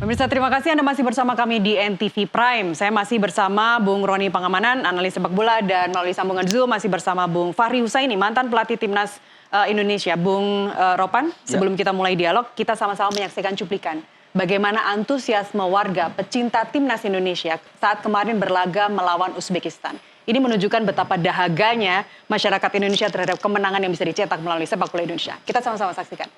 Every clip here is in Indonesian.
Pemirsa, terima kasih Anda masih bersama kami di NTV Prime. Saya masih bersama Bung Roni Pangamanan, analis sepak bola, dan melalui sambungan Zoom masih bersama Bung Fahri Husaini, mantan pelatih Timnas Indonesia. Bung Ropan, sebelum kita mulai dialog, kita sama-sama menyaksikan cuplikan bagaimana antusiasme warga pecinta Timnas Indonesia saat kemarin berlaga melawan Uzbekistan. Ini menunjukkan betapa dahaganya masyarakat Indonesia terhadap kemenangan yang bisa dicetak melalui sepak bola Indonesia. Kita sama-sama saksikan.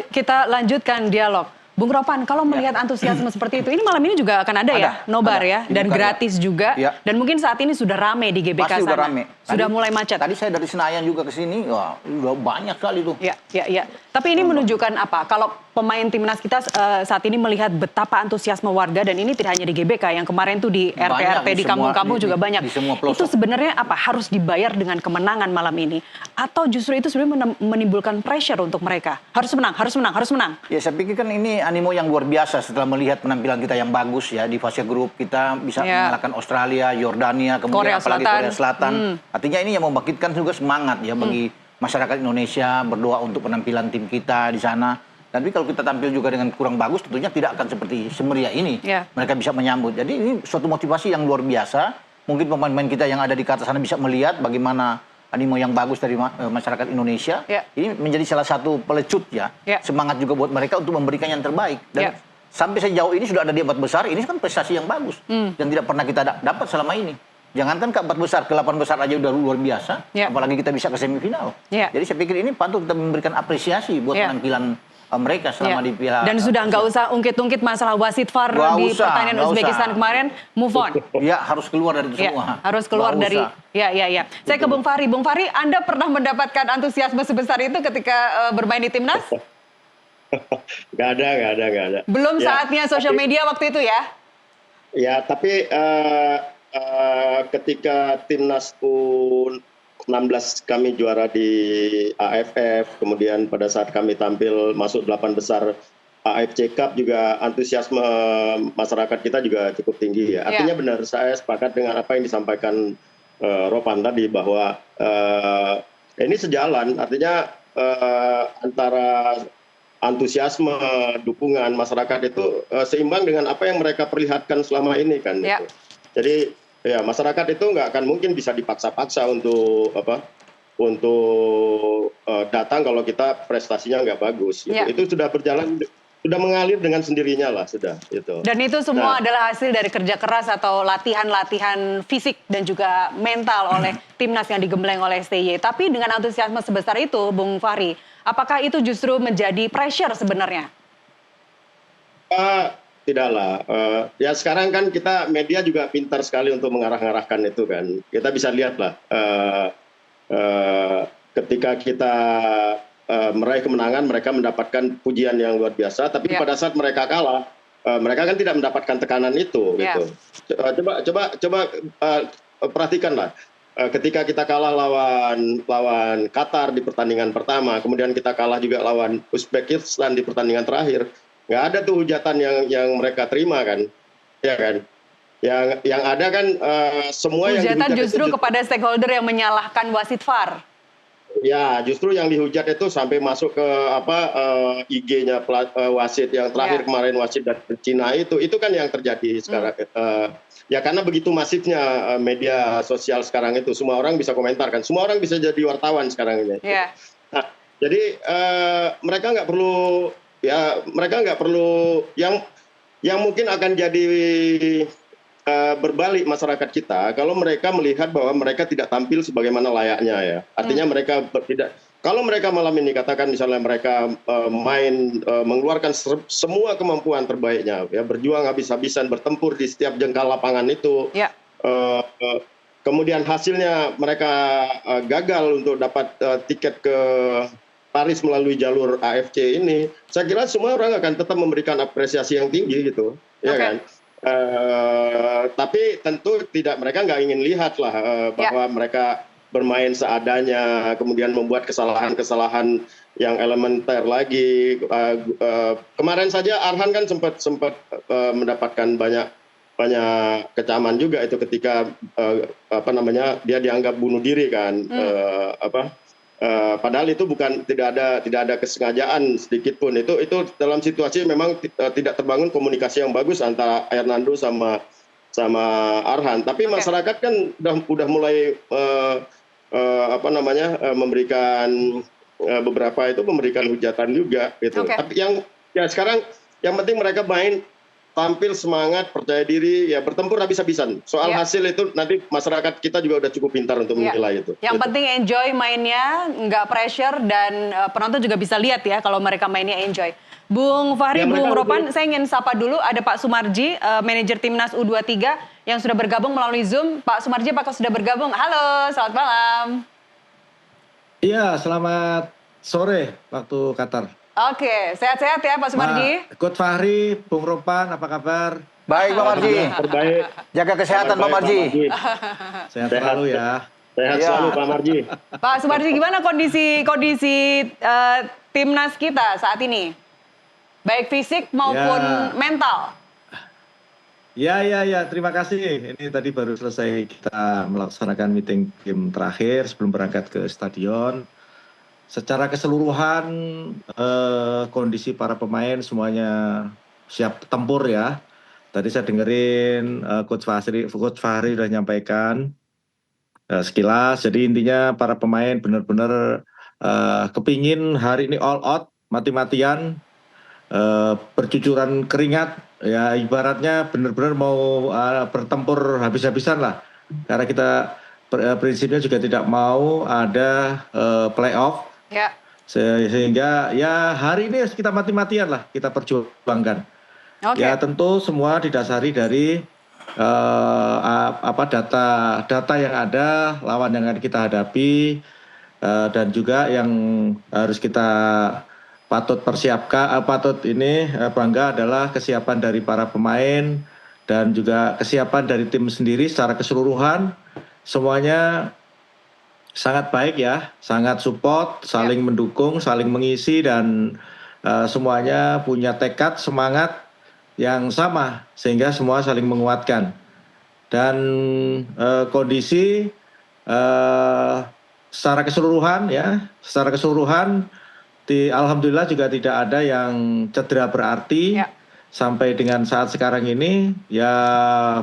Kita lanjutkan dialog. Bung Ropan, kalau melihat antusiasme seperti itu, ini malam ini juga akan ada ya, nobar ya, dan gratis juga. Dan mungkin saat ini sudah rame di GBK Pasti sana. Sudah rame. Sudah mulai macet. Tadi saya dari Senayan juga ke sini, wah, udah banyak kali tuh. Ya. Tapi ini menunjukkan apa? Kalau pemain timnas kita saat ini melihat betapa antusiasme warga, dan ini tidak hanya di GBK, yang kemarin tuh di RT-RT di kampung-kampung juga banyak. Itu sebenarnya apa? Harus dibayar dengan kemenangan malam ini? Atau justru itu sebenarnya menimbulkan pressure untuk mereka? Harus menang, harus menang, harus menang. Ya, saya pikir kan ini animo yang luar biasa setelah melihat penampilan kita yang bagus ya. Di fase grup kita bisa mengalahkan Australia, Yordania, kemudian Korea Selatan. Artinya ini yang membangkitkan juga semangat ya bagi masyarakat Indonesia, berdoa untuk penampilan tim kita di sana. Tapi kalau kita tampil juga dengan kurang bagus, tentunya tidak akan seperti semeriah ini. Mereka bisa menyambut. Jadi ini suatu motivasi yang luar biasa. Mungkin pemain-pemain kita yang ada di atas sana bisa melihat bagaimana animo yang bagus dari masyarakat Indonesia. Ini menjadi salah satu pelecut ya. Semangat juga buat mereka untuk memberikan yang terbaik. Dan sampai sejauh ini sudah ada di 4 besar, ini kan prestasi yang bagus. Yang tidak pernah kita dapat selama ini. Jangankan ke 4 besar, ke 8 besar aja udah luar biasa. Apalagi kita bisa ke semifinal. Jadi saya pikir ini patut kita memberikan apresiasi buat penampilan mereka selama di Piala. Dan sudah nggak usah ungkit-ungkit masalah wasit VAR di pertandingan Uzbekistan kemarin, move on. Ya, harus keluar dari itu semua. Harus keluar dari. Ya. Saya ke Bung Fahri. Bung Fahri, Anda pernah mendapatkan antusiasme sebesar itu ketika bermain di timnas? Gak ada. Belum saatnya sosial media waktu itu ya? Ya, tapi ketika timnas U16 kami juara di AFF, kemudian pada saat kami tampil masuk 8 besar AFC Cup juga antusiasme masyarakat kita juga cukup tinggi ya. Artinya benar, saya sepakat dengan apa yang disampaikan Ropan tadi bahwa ini sejalan, artinya antara antusiasme, dukungan masyarakat itu seimbang dengan apa yang mereka perlihatkan selama ini kan. Gitu. Jadi ya masyarakat itu nggak akan mungkin bisa dipaksa-paksa untuk datang kalau kita prestasinya nggak bagus. Gitu. Itu sudah berjalan, sudah mengalir dengan sendirinya lah sudah. Gitu. Dan itu semua adalah hasil dari kerja keras atau latihan-latihan fisik dan juga mental oleh timnas yang digembleng oleh STY. Tapi dengan antusiasme sebesar itu, Bung Fahri, apakah itu justru menjadi pressure sebenarnya? Tidaklah. Ya sekarang kan kita media juga pintar sekali untuk mengarah-arahkan itu kan. Kita bisa lihatlah ketika kita meraih kemenangan, mereka mendapatkan pujian yang luar biasa. Tapi pada saat mereka kalah, mereka kan tidak mendapatkan tekanan itu. Gitu. Coba perhatikanlah. Ketika kita kalah lawan Qatar di pertandingan pertama, kemudian kita kalah juga lawan Uzbekistan di pertandingan terakhir. Nggak ada tuh hujatan yang mereka terima kan, ya kan? Yang ada kan semua hujatan yang justru kepada stakeholder yang menyalahkan wasit VAR. Ya, justru yang dihujat itu sampai masuk ke IG-nya wasit yang terakhir kemarin, wasit dari Cina itu kan yang terjadi sekarang. Ya karena begitu masifnya media sosial sekarang itu, semua orang bisa komentar kan, semua orang bisa jadi wartawan sekarang ini. Nah, jadi mereka nggak perlu yang mungkin akan jadi berbalik masyarakat kita kalau mereka melihat bahwa mereka tidak tampil sebagaimana layaknya ya. Artinya mereka tidak, kalau mereka malam ini katakan misalnya mereka mengeluarkan semua kemampuan terbaiknya, ya berjuang habis-habisan, bertempur di setiap jengkal lapangan itu. Kemudian hasilnya mereka gagal untuk dapat tiket ke Paris melalui jalur AFC ini, saya kira semua orang akan tetap memberikan apresiasi yang tinggi gitu, ya kan? Tapi tentu mereka nggak ingin lihat lah bahwa mereka bermain seadanya, kemudian membuat kesalahan-kesalahan yang elementer lagi. Kemarin saja Arhan kan sempat mendapatkan banyak kecaman juga itu ketika dia dianggap bunuh diri kan. Padahal itu tidak ada kesengajaan sedikit pun. Itu dalam situasi memang tidak terbangun komunikasi yang bagus antara Hernando sama Arhan. Tapi masyarakat kan udah mulai memberikan beberapa itu memberikan hujatan juga gitu. Tapi sekarang yang penting mereka tampil semangat, percaya diri, ya bertempur habis-habisan. Soal hasil itu nanti masyarakat kita juga udah cukup pintar untuk menilai itu. Yang penting enjoy mainnya, nggak pressure, dan penonton juga bisa lihat ya kalau mereka mainnya enjoy. Bung Fahri, Bung Ropan, saya ingin sapa dulu ada Pak Sumarji, manajer Timnas U23 yang sudah bergabung melalui Zoom. Pak Sumarji, apakah sudah bergabung? Halo, selamat malam. Iya, selamat sore waktu Qatar. Oke, sehat-sehat ya Pak Sumarji. Coach Fahri, Bung Ropan, apa kabar? Baik Pak Marji. Terbaik. Jaga kesehatan Pak Marji. Sehat selalu ya. Sehat selalu Pak Marji. Pak Sumarji, gimana kondisi timnas kita saat ini? Baik fisik maupun mental. Ya, terima kasih. Ini tadi baru selesai kita melaksanakan meeting tim terakhir sebelum berangkat ke stadion. Secara keseluruhan kondisi para pemain semuanya siap tempur ya. Tadi saya dengerin Coach Fahri sudah nyampaikan sekilas. Jadi intinya para pemain benar-benar kepingin hari ini all out, mati-matian, bercucuran keringat. Ya ibaratnya benar-benar mau bertempur habis-habisan lah. Karena kita prinsipnya juga tidak mau ada playoff. Sehingga ya hari ini kita mati-matian lah, kita perjuangkan. Ya tentu semua didasari dari data yang ada, lawan yang akan kita hadapi, dan juga yang harus kita patut persiapkan, bangga adalah kesiapan dari para pemain dan juga kesiapan dari tim sendiri secara keseluruhan. Semuanya sangat baik ya, sangat support, saling mendukung, saling mengisi, dan semuanya punya tekad, semangat yang sama sehingga semua saling menguatkan. Dan kondisi secara keseluruhan alhamdulillah juga tidak ada yang cedera berarti sampai dengan saat sekarang ini. Ya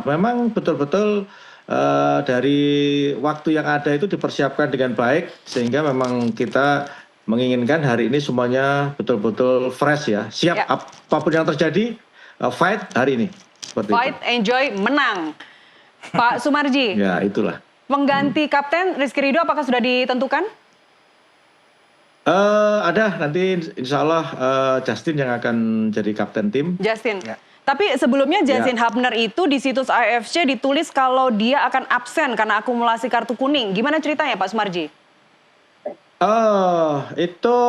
memang betul-betul dari waktu yang ada itu dipersiapkan dengan baik sehingga memang kita menginginkan hari ini semuanya betul-betul fresh ya, siap apapun yang terjadi, fight hari ini. Fight, enjoy, menang. Pak Sumarji. Ya itulah. Pengganti kapten Rizky Ridho apakah sudah ditentukan? Ada nanti insya Allah Justin yang akan jadi kapten tim. Justin. Tapi sebelumnya Justin Hubner itu di situs AFC ditulis kalau dia akan absen karena akumulasi kartu kuning. Gimana ceritanya Pak Sumarji? Itu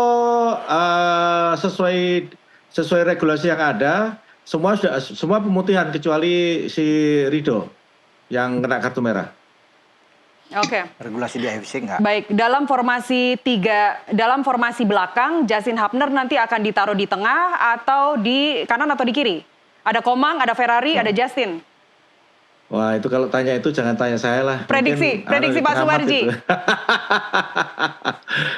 sesuai regulasi yang ada, semua pemutihan kecuali si Ridho yang kena kartu merah. Regulasi di AFC enggak? Baik, dalam formasi belakang Justin Hubner nanti akan ditaruh di tengah atau di kanan atau di kiri? Ada Komang, ada Ferrari, ada Justin. Wah, itu kalau tanya itu jangan tanya saya lah. Prediksi Pak pengamat Sumarji. itu.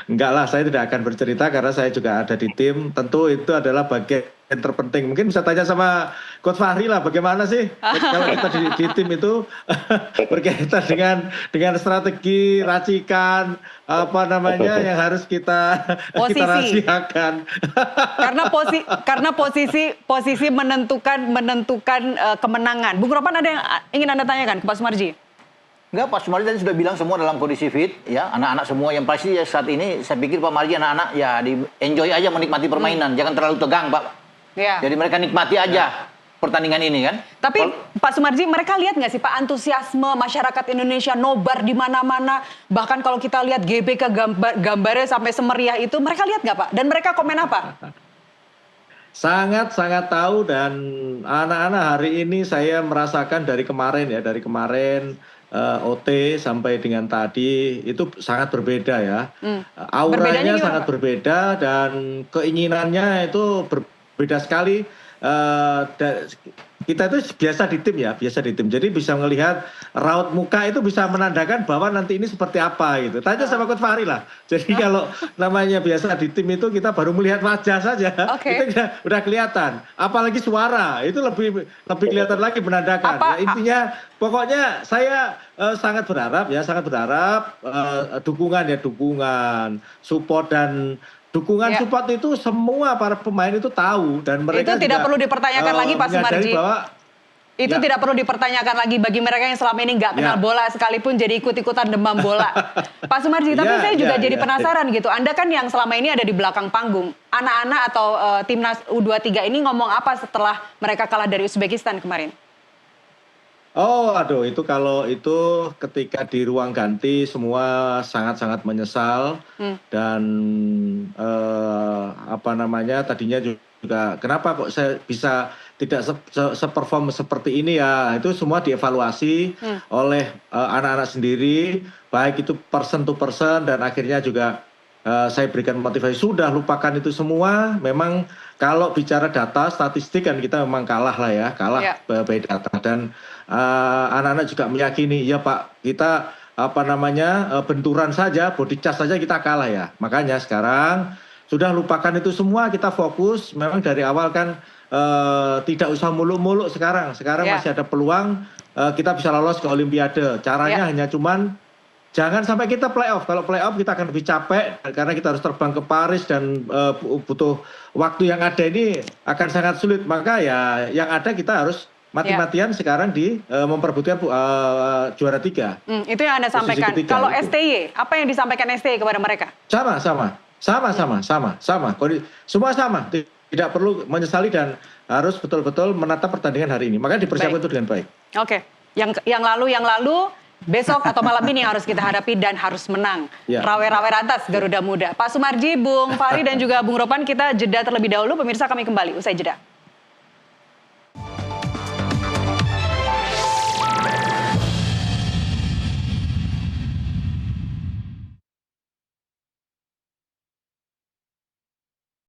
Enggak lah, saya tidak akan bercerita karena saya juga ada di tim. Tentu itu adalah bagian terpenting. Mungkin bisa tanya sama Coach Fahri lah, bagaimana sih kalau kita di tim itu berkaitan dengan strategi, racikan, apa namanya yang harus kita rahasiakan. Karena posisi menentukan kemenangan. Bung Ropan, ada yang ingin Anda tanyakan ke Pak Sumarji? Enggak, Pak Sumarji tadi sudah bilang semua dalam kondisi fit, ya anak-anak semua yang pasti ya saat ini saya pikir Pak Marji anak-anak ya enjoy aja menikmati permainan, jangan terlalu tegang Pak. Ya. Jadi mereka nikmati aja pertandingan ini kan. Tapi Pak Sumarji, mereka lihat nggak sih Pak antusiasme masyarakat Indonesia nobar di mana-mana, bahkan kalau kita lihat GBK gambarnya sampai semeriah itu, mereka lihat nggak Pak? Dan mereka komen apa? Sangat tahu, dan anak-anak hari ini saya merasakan dari kemarin OT sampai dengan tadi itu sangat berbeda ya. Auranya sangat berbeda dan keinginannya itu berbeda sekali. Kita itu biasa di tim. Jadi bisa melihat raut muka itu bisa menandakan bahwa nanti ini seperti apa gitu. Tanya sama Coach Fahri lah. Jadi kalau namanya biasa di tim itu kita baru melihat wajah saja, itu udah kelihatan. Apalagi suara itu lebih kelihatan lagi menandakan. Ya, intinya pokoknya saya sangat berharap dukungan, support dan dukungan support itu semua para pemain itu tahu, dan mereka itu tidak perlu dipertanyakan lagi Pak Sumarji. Itu tidak perlu dipertanyakan lagi bagi mereka yang selama ini nggak kenal bola sekalipun jadi ikut-ikutan demam bola. Pak Sumarji, tapi saya juga jadi penasaran gitu. Anda kan yang selama ini ada di belakang panggung. Anak-anak atau timnas U23 ini ngomong apa setelah mereka kalah dari Uzbekistan kemarin? Oh, aduh, itu kalau itu ketika di ruang ganti semua sangat menyesal dan tadinya juga kenapa kok saya bisa tidak seperform seperti ini ya, itu semua dievaluasi oleh anak-anak sendiri, baik itu person to person, dan akhirnya juga saya berikan motivasi, sudah lupakan itu semua. Memang kalau bicara data statistik kan kita memang kalah lah ya, by data, dan anak-anak juga meyakini ya Pak, kita benturan saja, body charge saja kita kalah ya. Makanya sekarang sudah lupakan itu semua, kita fokus. Memang dari awal kan tidak usah muluk-muluk sekarang masih ada peluang kita bisa lolos ke Olimpiade. Caranya hanya cuman jangan sampai kita playoff. Kalau playoff kita akan lebih capek karena kita harus terbang ke Paris dan butuh waktu yang ada ini akan sangat sulit. Maka ya yang ada kita harus mati-matian sekarang di memperebutkan juara 3. Itu yang Anda sampaikan. Kalau STY, apa yang disampaikan STY kepada mereka? Sama. Semua sama. Tidak perlu menyesali dan harus betul-betul menatap pertandingan hari ini. Makanya dipersiapkan itu dengan baik. Oke. Yang lalu besok atau malam ini harus kita hadapi dan harus menang. Rawe-rawe rantas Garuda Muda. Pak Sumarji, Bung Fahri dan juga Bung Ropan, kita jeda terlebih dahulu. Pemirsa, kami kembali usai jeda.